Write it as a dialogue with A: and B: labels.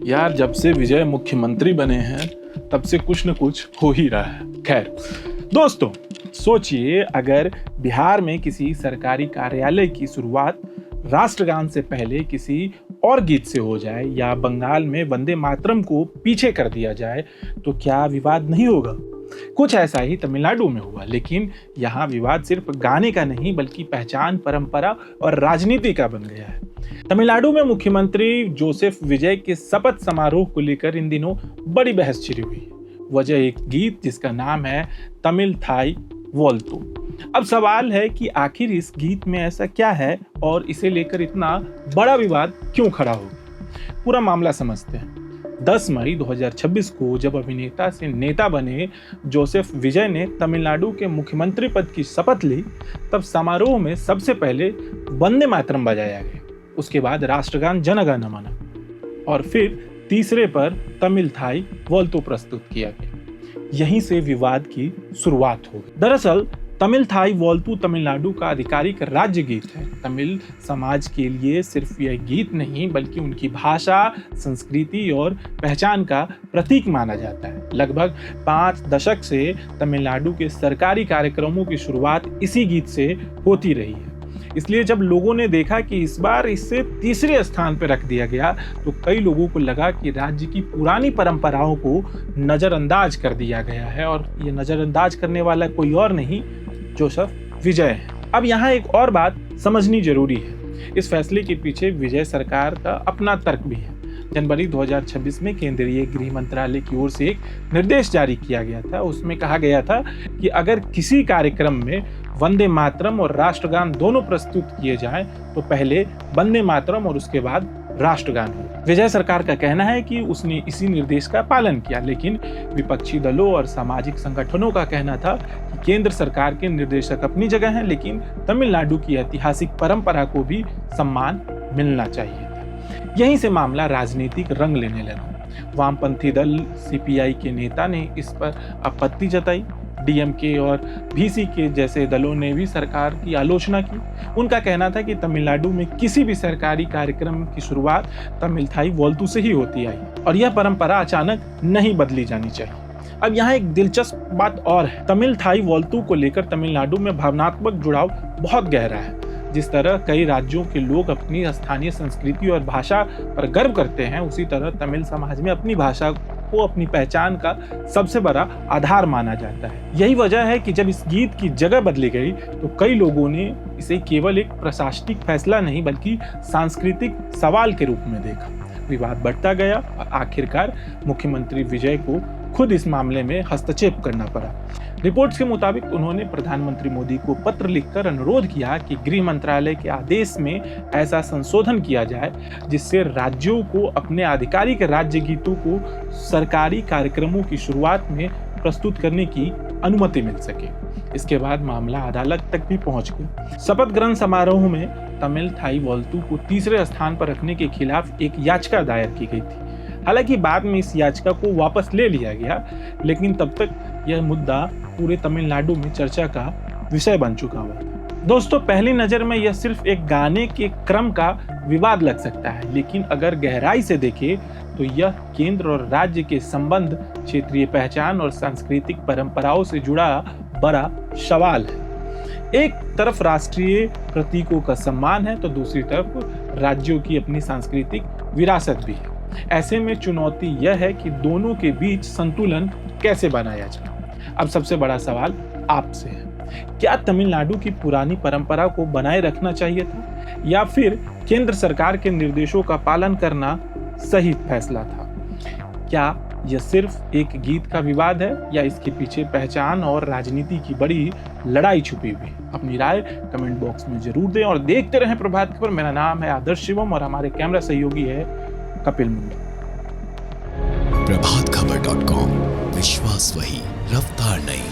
A: यार जब से विजय मुख्यमंत्री बने हैं तब से कुछ न कुछ हो ही रहा है। खैर दोस्तों, सोचिए अगर बिहार में किसी सरकारी कार्यालय की शुरुआत राष्ट्रगान से पहले किसी और गीत से हो जाए या बंगाल में वंदे मातरम को पीछे कर दिया जाए तो क्या विवाद नहीं होगा। कुछ ऐसा ही तमिलनाडु में हुआ, लेकिन यहाँ विवाद सिर्फ गाने का नहीं बल्कि पहचान, परंपरा और राजनीति का बन गया है। तमिलनाडु में मुख्यमंत्री जोसेफ विजय के शपथ समारोह को लेकर इन दिनों बड़ी बहस छिड़ी हुई है। वजह एक गीत जिसका नाम है तमिल थाई वोल्तु। अब सवाल है कि आखिर इस गीत में ऐसा क्या है और इसे लेकर इतना बड़ा विवाद क्यों खड़ा हो। पूरा मामला समझते हैं। 10 मई 2026 को जब अभिनेता से नेता बने जोसेफ विजय ने तमिलनाडु के मुख्यमंत्री पद की शपथ ली, तब समारोह में सबसे पहले वंदे मातरम बजाया गया, उसके बाद राष्ट्रगान जन गण मन और फिर तीसरे पर तमिल थाई वोल्तु प्रस्तुत किया गया। यहीं से विवाद की शुरुआत हो गई। दरअसल तमिल थाई वोल्तु तमिलनाडु का आधिकारिक राज्य गीत है। तमिल समाज के लिए सिर्फ यह गीत नहीं बल्कि उनकी भाषा, संस्कृति और पहचान का प्रतीक माना जाता है। लगभग 5 दशक से तमिलनाडु के सरकारी कार्यक्रमों की शुरुआत इसी गीत से होती रही है। इसलिए जब लोगों ने देखा कि इस बार इसे तीसरे स्थान पर रख दिया गया तो कई लोगों को लगा कि राज्य की पुरानी परंपराओं को नजरअंदाज कर दिया गया है, और ये नजरअंदाज करने वाला कोई और नहीं जोसेफ विजय है। अब यहाँ एक और बात समझनी जरूरी है। इस फैसले के पीछे विजय सरकार का अपना तर्क भी है। जनवरी 2026 में केंद्रीय गृह मंत्रालय की ओर से एक निर्देश जारी किया गया था। उसमें कहा गया था कि अगर किसी कार्यक्रम में वंदे मातरम और राष्ट्रगान दोनों प्रस्तुत किए जाएं तो पहले वंदे मातरम और उसके बाद राष्ट्रगान हो। विजय सरकार का कहना है कि उसने इसी निर्देश का पालन किया, लेकिन विपक्षी दलों और सामाजिक संगठनों का कहना था कि केंद्र सरकार के निर्देशक अपनी जगह हैं, लेकिन तमिलनाडु की ऐतिहासिक परंपरा को भी सम्मान मिलना चाहिए था। यहीं से मामला राजनीतिक रंग लेने लगा। वामपंथी दल सीपीआई के नेता ने इस पर आपत्ति जताई। डीएमके और वीसी के जैसे दलों ने भी सरकार की आलोचना की। उनका कहना था कि तमिलनाडु में किसी भी सरकारी कार्यक्रम की शुरुआत तमिल थाई वोल्तु से ही होती आई और यह परंपरा अचानक नहीं बदली जानी चाहिए। अब यहाँ एक दिलचस्प बात और है। तमिल थाई वोल्तु को लेकर तमिलनाडु में भावनात्मक जुड़ाव बहुत गहरा है। जिस तरह कई राज्यों के लोग अपनी स्थानीय संस्कृति और भाषा पर गर्व करते हैं, उसी तरह तमिल समाज में अपनी भाषा को अपनी पहचान का सबसे बड़ा आधार माना जाता है। यही वजह है कि जब इस गीत की जगह बदली गई तो कई लोगों ने इसे केवल एक प्रशासनिक फैसला नहीं बल्कि सांस्कृतिक सवाल के रूप में देखा। विवाद बढ़ता गया और आखिरकार मुख्यमंत्री विजय को खुद इस मामले में हस्तक्षेप करना पड़ा। रिपोर्ट्स के मुताबिक उन्होंने प्रधानमंत्री मोदी को पत्र लिखकर अनुरोध किया कि गृह मंत्रालय के आदेश में ऐसा संशोधन किया जाए जिससे राज्यों को अपने आधिकारिक राज्य गीतों को सरकारी कार्यक्रमों की शुरुआत में प्रस्तुत करने की अनुमति मिल सके। इसके बाद मामला अदालत तक भी पहुंच गया। शपथ ग्रहण समारोह में तमिल थाई वोल्तु को तीसरे स्थान पर रखने के खिलाफ एक याचिका दायर की गई थी। हालांकि बाद में इस याचिका को वापस ले लिया गया, लेकिन तब तक यह मुद्दा पूरे तमिलनाडु में चर्चा का विषय बन चुका हुआ था। दोस्तों, पहली नजर में यह सिर्फ एक गाने के क्रम का विवाद लग सकता है, लेकिन अगर गहराई से देखें तो यह केंद्र और राज्य के संबंध, क्षेत्रीय पहचान और सांस्कृतिक परंपराओं से जुड़ा बड़ा सवाल है। एक तरफ राष्ट्रीय प्रतीकों का सम्मान है तो दूसरी तरफ राज्यों की अपनी सांस्कृतिक विरासत भी है। ऐसे में चुनौती यह है कि दोनों के बीच संतुलन कैसे बनाया जाए। अब सबसे बड़ा सवाल आपसे है, क्या तमिलनाडु की पुरानी परंपरा को बनाए रखना चाहिए था या फिर केंद्र सरकार के निर्देशों का पालन करना सही फैसला था? क्या यह सिर्फ एक गीत का विवाद है या इसके पीछे पहचान और राजनीति की बड़ी लड़ाई छुपी हुई? अपनी राय कमेंट बॉक्स में जरूर दें और देखते रहें प्रभात खबर। मेरा नाम है आदर्श शिवम और हमारे कैमरा सहयोगी है कपिल मुंडा।
B: प्रभातखबर.com, विश्वास वही, रफ्तार नहीं।